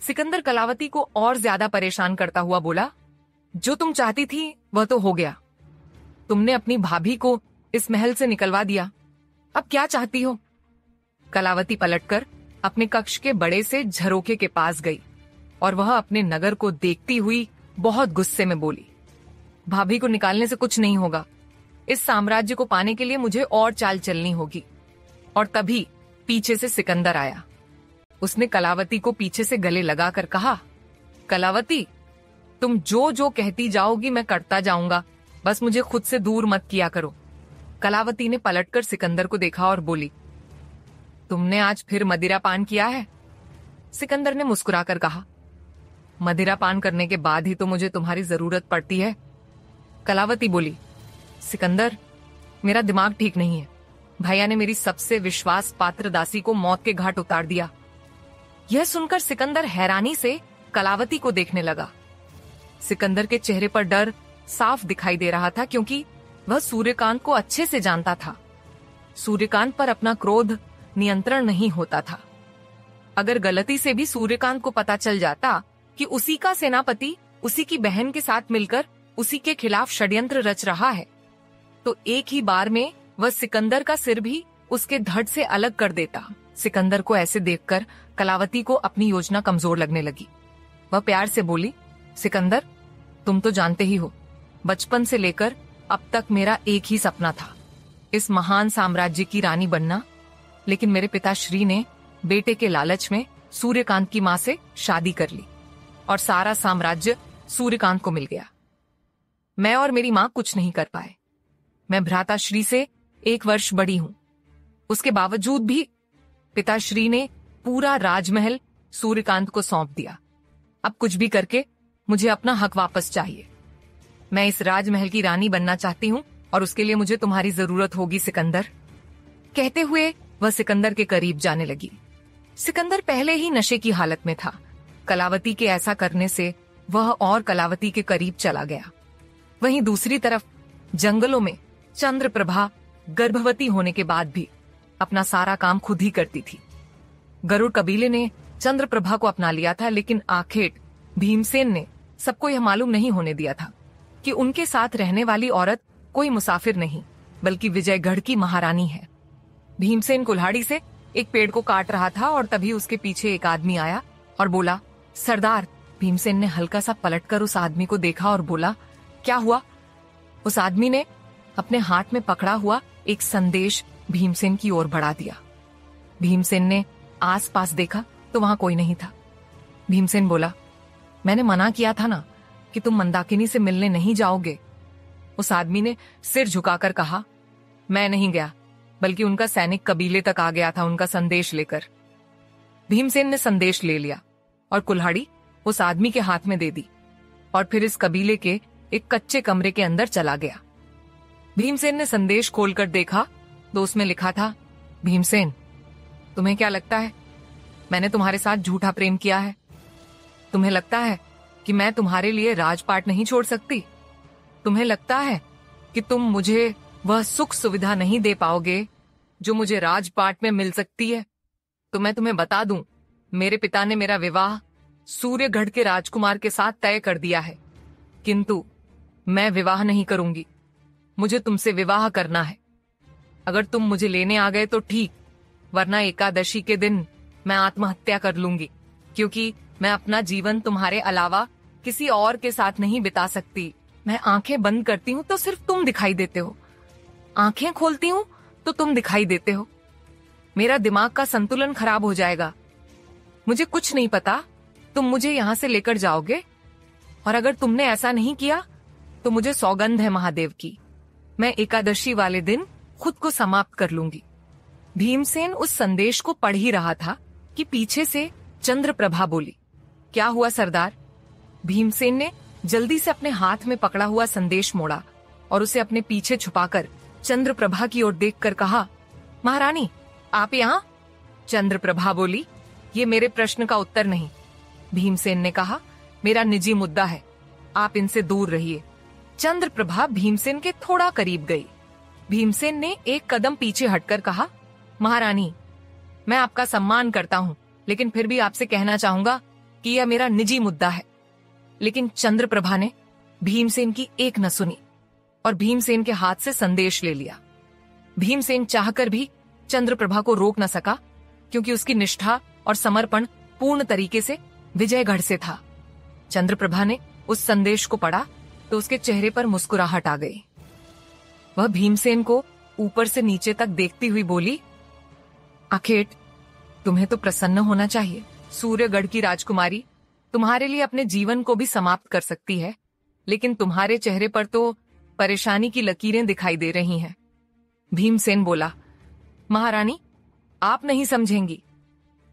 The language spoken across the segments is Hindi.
सिकंदर कलावती को और ज्यादा परेशान करता हुआ बोला, जो तुम चाहती थी वह तो हो गया। तुमने अपनी भाभी को इस महल से निकलवा दिया, अब क्या चाहती हो? कलावती पलटकर अपने कक्ष के बड़े से झरोखे के पास गई और वह अपने नगर को देखती हुई बहुत गुस्से में बोली, भाभी को निकालने से कुछ नहीं होगा। इस साम्राज्य को पाने के लिए मुझे और चाल चलनी होगी। और तभी पीछे से सिकंदर आया। उसने कलावती को पीछे से गले लगाकर कहा, कलावती, तुम जो जो कहती जाओगी मैं करता जाऊंगा, बस मुझे खुद से दूर मत किया करो। कलावती ने पलटकर सिकंदर को देखा और बोली, तुमने आज फिर मदिरा पान किया है? सिकंदर ने मुस्कुराकर कहा, मदिरा पान करने के बाद ही तो मुझे तुम्हारी जरूरत पड़ती है। कलावती बोली, सिकंदर, मेरा दिमाग ठीक नहीं है। भैया ने मेरी सबसे विश्वास पात्र दासी को मौत के घाट उतार दिया। यह सुनकर सिकंदर हैरानी से कलावती को देखने लगा। सिकंदर के चेहरे पर डर साफ दिखाई दे रहा था, क्योंकि वह सूर्यकांत को अच्छे से जानता था। सूर्यकांत पर अपना क्रोध नियंत्रण नहीं होता था। अगर गलती से भी सूर्यकांत को पता चल जाता कि उसी का सेनापति उसी की बहन के साथ मिलकर उसी के खिलाफ षड्यंत्र रच रहा है, तो एक ही बार में वह सिकंदर का सिर भी उसके धड़ से अलग कर देता। सिकंदर को ऐसे देखकर कलावती को अपनी योजना कमजोर लगने लगी। वह प्यार से बोली, सिकंदर, तुम तो जानते ही हो, बचपन से लेकर अब तक मेरा एक ही सपना था, इस महान साम्राज्य की रानी बनना। लेकिन मेरे पिताश्री ने बेटे के लालच में सूर्यकांत की मां से शादी कर ली और सारा साम्राज्य सूर्यकांत को मिल गया। मैं और मेरी मां कुछ नहीं कर पाए। मैं भ्राताश्री से 1 वर्ष बड़ी हूं। उसके बावजूद भी पिताश्री ने पूरा राजमहल सूर्यकांत को सौंप दिया। अब कुछ भी करके मुझे अपना हक वापस चाहिए। मैं इस राजमहल की रानी बनना चाहती हूँ और उसके लिए मुझे तुम्हारी जरूरत होगी सिकंदर। कहते हुए वह सिकंदर के करीब जाने लगी। सिकंदर पहले ही नशे की हालत में था। कलावती के ऐसा करने से वह और कलावती के करीब चला गया। वहीं दूसरी तरफ जंगलों में चंद्रप्रभा गर्भवती होने के बाद भी अपना सारा काम खुद ही करती थी। गरुड़ कबीले ने चंद्रप्रभा को अपना लिया था, लेकिन आखिर भीमसेन ने सबको यह मालूम नहीं होने दिया था कि उनके साथ रहने वाली औरत कोई मुसाफिर नहीं बल्कि विजयगढ़ की महारानी है। भीमसेन कुल्हाड़ी से एक पेड़ को काट रहा था और तभी उसके पीछे एक आदमी आया और बोला, सरदार। भीमसेन ने हल्का सा पलटकर उस आदमी को देखा और बोला, क्या हुआ? उस आदमी ने अपने हाथ में पकड़ा हुआ एक संदेश भीमसेन की ओर बढ़ा दिया। भीमसेन ने आसपास देखा तो वहां कोई नहीं था। भीमसेन बोला, मैंने मना किया था ना कि तुम मंदाकिनी से मिलने नहीं जाओगे। उस आदमी ने सिर झुकाकर कहा, मैं नहीं गया, बल्कि उनका सैनिक कबीले तक आ गया था उनका संदेश लेकर। भीमसेन ने संदेश ले लिया और कुल्हाड़ी उस आदमी के हाथ में दे दी और फिर इस कबीले के एक कच्चे कमरे के अंदर चला गया। भीमसेन ने संदेश खोलकर देखा तो उसमें लिखा था, भीमसेन, तुम्हें क्या लगता है मैंने तुम्हारे साथ झूठा प्रेम किया है? तुम्हें लगता है कि मैं तुम्हारे लिए राजपाट नहीं छोड़ सकती? तुम्हें लगता है कि तुम मुझे वह सुख सुविधा नहीं दे पाओगे जो मुझे राजपाट में मिल सकती है? तो मैं तुम्हें बता दूं, मेरे पिता ने मेरा विवाह सूर्यगढ़ के राजकुमार के साथ तय कर दिया है, किंतु मैं विवाह नहीं करूंगी। मुझे तुमसे विवाह करना है। अगर तुम मुझे लेने आ गए तो ठीक, वरना एकादशी के दिन मैं आत्महत्या कर लूंगी, क्योंकि मैं अपना जीवन तुम्हारे अलावा किसी और के साथ नहीं बिता सकती। मैं आंखें बंद करती हूँ तो सिर्फ तुम दिखाई देते हो, आंखें खोलती हूँ तो तुम दिखाई देते हो। मेरा दिमाग का संतुलन खराब हो जाएगा। मुझे कुछ नहीं पता तुम मुझे यहां से लेकर जाओगे, और अगर तुमने ऐसा नहीं किया तो मुझे सौगंध है महादेव की, मैं एकादशी वाले दिन खुद को समाप्त कर लूंगी। भीमसेन उस संदेश को पढ़ ही रहा था कि पीछे से चंद्रप्रभा बोली, क्या हुआ सरदार? भीमसेन ने जल्दी से अपने हाथ में पकड़ा हुआ संदेश मोड़ा और उसे अपने पीछे छुपाकर चंद्रप्रभा की ओर देखकर कहा, महारानी आप यहाँ? चंद्रप्रभा बोली, ये मेरे प्रश्न का उत्तर नहीं। भीमसेन ने कहा, मेरा निजी मुद्दा है, आप इनसे दूर रहिए। चंद्रप्रभा भीमसेन के थोड़ा करीब गई। भीमसेन ने एक कदम पीछे हटकर कहा, महारानी मैं आपका सम्मान करता हूँ, लेकिन फिर भी आपसे कहना चाहूंगा कि यह मेरा निजी मुद्दा है। लेकिन चंद्रप्रभा ने भीमसेन की एक न सुनी और भीमसेन के हाथ से संदेश ले लिया। भीमसेन चाहकर भी चंद्रप्रभा को रोक न सका, क्योंकि उसकी निष्ठा और समर्पण पूर्ण तरीके से विजयगढ़ से था। चंद्रप्रभा ने उस संदेश को पढ़ा तो उसके चेहरे पर मुस्कुराहट आ गई। वह भीमसेन को ऊपर से नीचे तक देखती हुई बोली, आखेट, तुम्हें तो प्रसन्न होना चाहिए। सूर्यगढ़ की राजकुमारी तुम्हारे लिए अपने जीवन को भी समाप्त कर सकती है, लेकिन तुम्हारे चेहरे पर तो परेशानी की लकीरें दिखाई दे रही हैं। भीमसेन बोला, महारानी, आप नहीं समझेंगी।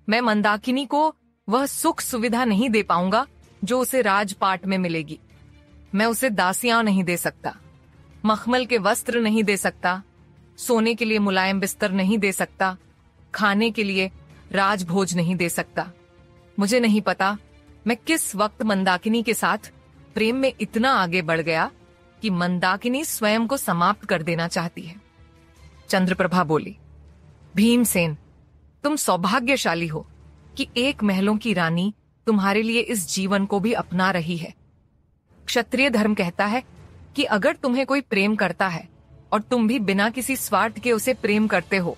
मैं मंदाकिनी को वह सुख सुविधा नहीं दे पाऊंगा जो उसे राजपाट में मिलेगी। मैं उसे दासियां नहीं दे सकता, मखमल के वस्त्र नहीं दे सकता, सोने के लिए मुलायम बिस्तर नहीं दे सकता, खाने के लिए राजभोज नहीं दे सकता। मुझे नहीं पता मैं किस वक्त मंदाकिनी के साथ प्रेम में इतना आगे बढ़ गया कि मंदाकिनी स्वयं को समाप्त कर देना चाहती है। चंद्रप्रभा बोली, भीमसेन, तुम सौभाग्यशाली हो कि एक महलों की रानी तुम्हारे लिए इस जीवन को भी अपना रही है। क्षत्रिय धर्म कहता है कि अगर तुम्हें कोई प्रेम करता है और तुम भी बिना किसी स्वार्थ के उसे प्रेम करते हो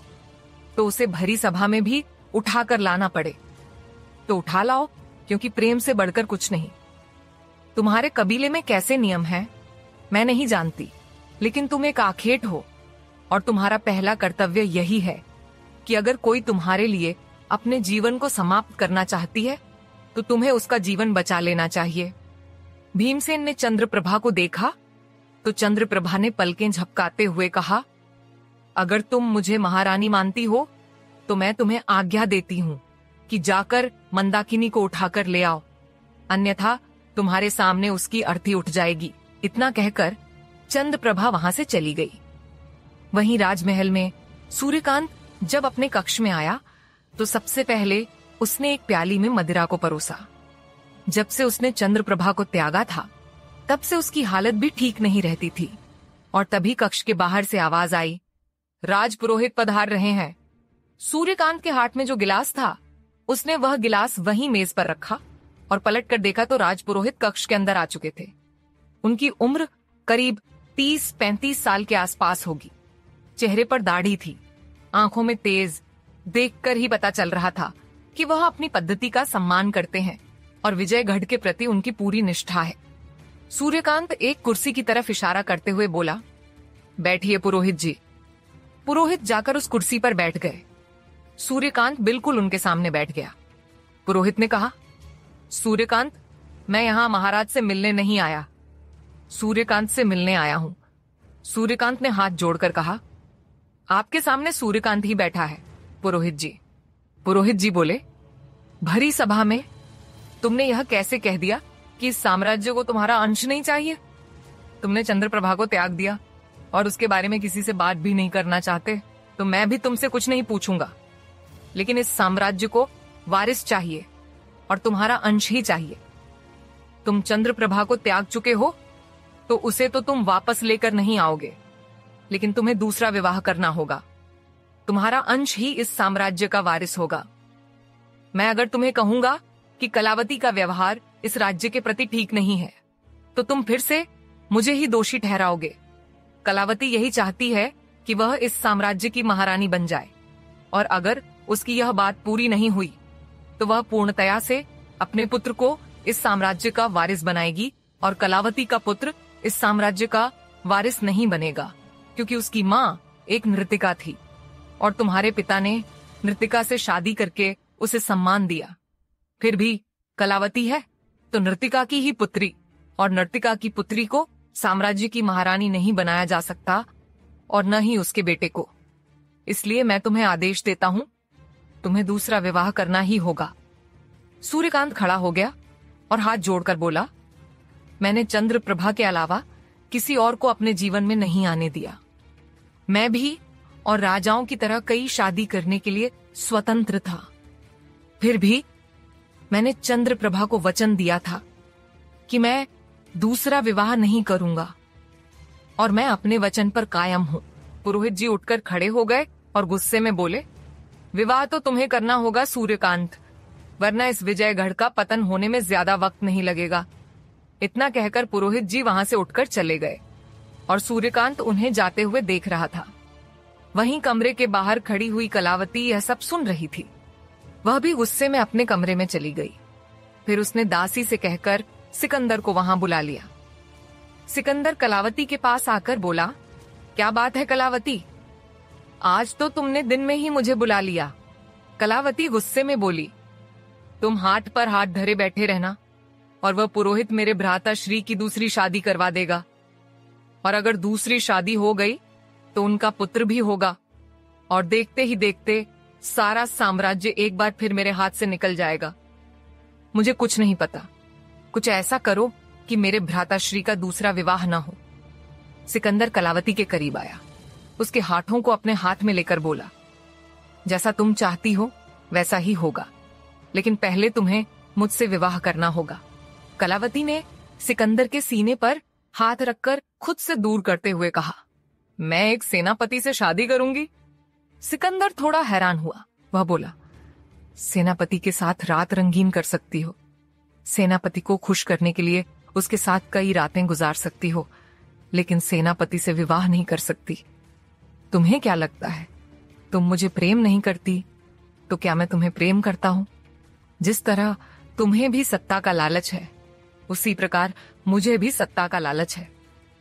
तो उसे भरी सभा में भी उठाकर लाना पड़े तो उठा लाओ, क्योंकि प्रेम से बढ़कर कुछ नहीं। तुम्हारे कबीले में कैसे नियम हैं मैं नहीं जानती, लेकिन तुम एक आखेट हो और तुम्हारा पहला कर्तव्य यही है कि अगर कोई तुम्हारे लिए अपने जीवन को समाप्त करना चाहती है तो तुम्हें उसका जीवन बचा लेना चाहिए। भीमसेन ने चंद्रप्रभा को देखा तो चंद्रप्रभा ने पलकें झपकाते हुए कहा, अगर तुम मुझे महारानी मानती हो तो मैं तुम्हें आज्ञा देती हूँ कि जाकर मंदाकिनी को उठाकर ले आओ, अन्यथा तुम्हारे सामने उसकी अर्थी उठ जाएगी। इतना कहकर चंद्रप्रभा वहां से चली गई। वहीं राजमहल में सूर्यकांत जब अपने कक्ष में आया तो सबसे पहले उसने एक प्याली में मदिरा को परोसा। जब से उसने चंद्रप्रभा को त्यागा था तब से उसकी हालत भी ठीक नहीं रहती थी, और तभी कक्ष के बाहर से आवाज आई, राजपुरोहित पधार रहे हैं। सूर्यकांत के हाथ में जो गिलास था उसने वह गिलास वहीं मेज पर रखा और पलट कर देखा तो राजपुरोहित कक्ष के अंदर आ चुके थे। उनकी उम्र करीब 30-35 साल के आसपास होगी। चेहरे पर दाढ़ी थी, आंखों में तेज, देखकर ही पता चल रहा था कि वह अपनी पद्धति का सम्मान करते हैं और विजयगढ़ के प्रति उनकी पूरी निष्ठा है। सूर्यकांत एक कुर्सी की तरफ इशारा करते हुए बोला, बैठिए पुरोहित जी। पुरोहित जाकर उस कुर्सी पर बैठ गए। सूर्यकांत बिल्कुल उनके सामने बैठ गया। पुरोहित ने कहा, सूर्यकांत, मैं यहां महाराज से मिलने नहीं आया, सूर्यकांत से मिलने आया हूं। सूर्यकांत ने हाथ जोड़कर कहा, आपके सामने सूर्यकांत ही बैठा है पुरोहित जी। पुरोहित जी बोले, भरी सभा में तुमने यह कैसे कह दिया कि इस साम्राज्य को तुम्हारा अंश नहीं चाहिए? तुमने चंद्रप्रभा को त्याग दिया और उसके बारे में किसी से बात भी नहीं करना चाहते, तो मैं भी तुमसे कुछ नहीं पूछूंगा, लेकिन इस साम्राज्य को वारिस चाहिए और तुम्हारा अंश ही चाहिए। तुम चंद्रप्रभा को त्याग चुके हो तो उसे तो तुम वापस लेकर नहीं आओगे, लेकिन तुम्हें दूसरा विवाह करना होगा। तुम्हारा अंश ही इस साम्राज्य का वारिस होगा। मैं अगर तुम्हें कहूंगा कि कलावती का व्यवहार इस राज्य के प्रति ठीक नहीं है तो तुम फिर से मुझे ही दोषी ठहराओगे। कलावती यही चाहती है कि वह इस साम्राज्य की महारानी बन जाए, और अगर उसकी यह बात पूरी नहीं हुई तो वह पूर्णतया से अपने पुत्र को इस साम्राज्य का वारिस बनाएगी, और कलावती का पुत्र इस साम्राज्य का वारिस नहीं बनेगा, क्योंकि उसकी माँ एक नृतिका थी और तुम्हारे पिता ने नृतिका से शादी करके उसे सम्मान दिया। फिर भी कलावती है तो नृतिका की ही पुत्री, और नृतिका की पुत्री को साम्राज्य की महारानी नहीं बनाया जा सकता, और न ही उसके बेटे को। इसलिए मैं तुम्हें आदेश देता हूं, तुम्हें दूसरा विवाह करना ही होगा। सूर्यकांत खड़ा हो गया और हाथ जोड़कर बोला, मैंने चंद्रप्रभा के अलावा किसी और को अपने जीवन में नहीं आने दिया। मैं भी और राजाओं की तरह कई शादी करने के लिए स्वतंत्र था। फिर भी मैंने चंद्रप्रभा को वचन दिया था कि मैं दूसरा विवाह नहीं करूंगा, और मैं अपने वचन पर कायम हूं। पुरोहित जी उठकर खड़े हो गए और गुस्से में बोले, विवाह तो तुम्हें करना होगा सूर्यकांत, वरना इस विजयगढ़ का पतन होने में ज्यादा वक्त नहीं लगेगा। इतना कहकर पुरोहित जी वहां से उठकर चले गए और सूर्यकांत उन्हें जाते हुए देख रहा था। वहीं कमरे के बाहर खड़ी हुई कलावती यह सब सुन रही थी। वह भी गुस्से में अपने कमरे में चली गई। फिर उसने दासी से कहकर सिकंदर को वहां बुला लिया। सिकंदर कलावती के पास आकर बोला, क्या बात है कलावती, आज तो तुमने दिन में ही मुझे बुला लिया। कलावती गुस्से में बोली, तुम हाथ पर हाथ धरे बैठे रहना और वह पुरोहित मेरे भ्राता श्री की दूसरी शादी करवा देगा, और अगर दूसरी शादी हो गई तो उनका पुत्र भी होगा, और देखते ही देखते सारा साम्राज्य एक बार फिर मेरे हाथ से निकल जाएगा। मुझे कुछ नहीं पता, कुछ ऐसा करो कि मेरे भ्राता श्री का दूसरा विवाह न हो। सिकंदर कलावती के करीब आया, उसके हाथों को अपने हाथ में लेकर बोला, जैसा तुम चाहती हो वैसा ही होगा, लेकिन पहले तुम्हें मुझसे विवाह करना होगा। कलावती ने सिकंदर के सीने पर हाथ रखकर खुद से दूर करते हुए कहा, मैं एक सेनापति से शादी करूंगी? सिकंदर थोड़ा हैरान हुआ। वह बोला, सेनापति के साथ रात रंगीन कर सकती हो, सेनापति को खुश करने के लिए उसके साथ कई रातें गुजार सकती हो, लेकिन सेनापति से विवाह नहीं कर सकती। तुम्हें क्या लगता है, तुम मुझे प्रेम नहीं करती तो क्या मैं तुम्हें प्रेम करता हूं? जिस तरह तुम्हें भी सत्ता का लालच है, उसी प्रकार मुझे भी सत्ता का लालच है।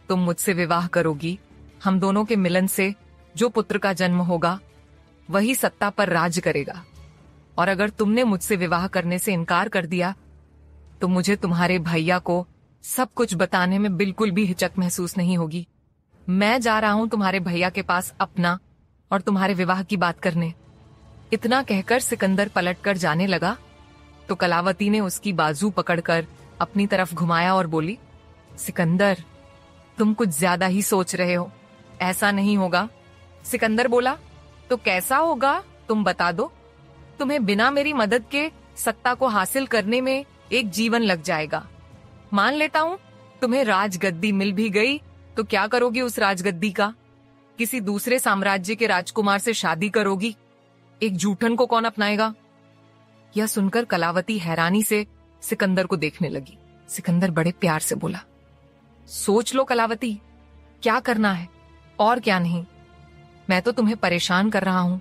तुम मुझसे विवाह करोगी, हम दोनों के मिलन से जो पुत्र का जन्म होगा वही सत्ता पर राज करेगा, और अगर तुमने मुझसे विवाह करने से इनकार कर दिया तो मुझे तुम्हारे भैया को सब कुछ बताने में बिल्कुल भी हिचक महसूस नहीं होगी। मैं जा रहा हूं तुम्हारे भैया के पास अपना और तुम्हारे विवाह की बात करने। इतना कहकर सिकंदर पलटकर जाने लगा तो कलावती ने उसकी बाजू पकड़कर अपनी तरफ घुमाया और बोली, सिकंदर, तुम कुछ ज्यादा ही सोच रहे हो, ऐसा नहीं होगा। सिकंदर बोला, तो कैसा होगा तुम बता दो। तुम्हें बिना मेरी मदद के सत्ता को हासिल करने में एक जीवन लग जाएगा। मान लेता हूं तुम्हें राजगद्दी मिल भी गई तो क्या करोगी उस राजगद्दी का? किसी दूसरे साम्राज्य के राजकुमार से शादी करोगी? एक जूठन को कौन अपनाएगा? यह सुनकर कलावती हैरानी से सिकंदर को देखने लगी। सिकंदर बड़े प्यार से बोला, सोच लो कलावती, क्या करना है और क्या नहीं। मैं तो तुम्हें परेशान कर रहा हूं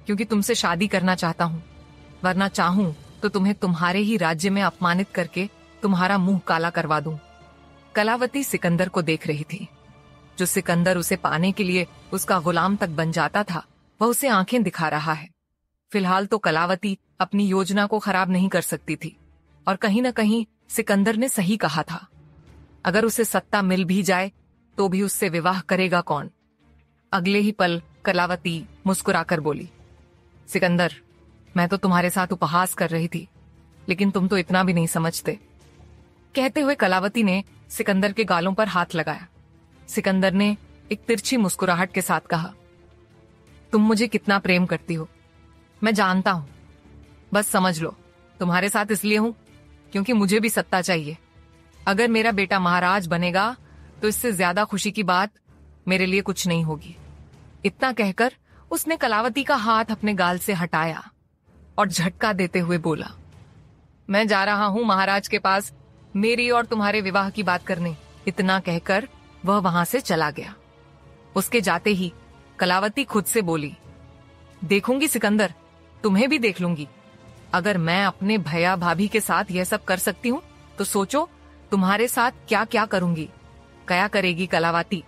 क्योंकि तुमसे शादी करना चाहता हूं, वरना चाहूं तो तुम्हें तुम्हारे ही राज्य में अपमानित करके तुम्हारा मुंह काला करवा दूं। कलावती सिकंदर को देख रही थी। जो सिकंदर उसे पाने के लिए उसका गुलाम तक बन जाता था, वह उसे आंखें दिखा रहा है। फिलहाल तो कलावती अपनी योजना को खराब नहीं कर सकती थी, और कहीं न कहीं सिकंदर ने सही कहा था। अगर उसे सत्ता मिल भी जाए तो भी उससे विवाह करेगा कौन? अगले ही पल कलावती मुस्कुराकर बोली, सिकंदर, मैं तो तुम्हारे साथ उपहास कर रही थी, लेकिन तुम तो इतना भी नहीं समझते। कहते हुए कलावती ने सिकंदर के गालों पर हाथ लगाया। सिकंदर ने एक तिरछी मुस्कुराहट के साथ कहा, तुम मुझे कितना प्रेम करती हो मैं जानता हूं, बस समझ लो तुम्हारे साथ इसलिए हूं क्योंकि मुझे भी सत्ता चाहिए। अगर मेरा बेटा महाराज बनेगा तो इससे ज्यादा खुशी की बात मेरे लिए कुछ नहीं होगी। इतना कहकर उसने कलावती का हाथ अपने गाल से हटाया और झटका देते हुए बोला, मैं जा रहा हूं महाराज के पास मेरी और तुम्हारे विवाह की बात करने। इतना कहकर वह वहां से चला गया। उसके जाते ही कलावती खुद से बोली, देखूंगी सिकंदर, तुम्हें भी देख लूंगी। अगर मैं अपने भैया भाभी के साथ यह सब कर सकती हूँ तो सोचो तुम्हारे साथ क्या क्या करूंगी। क्या करेगी कलावती?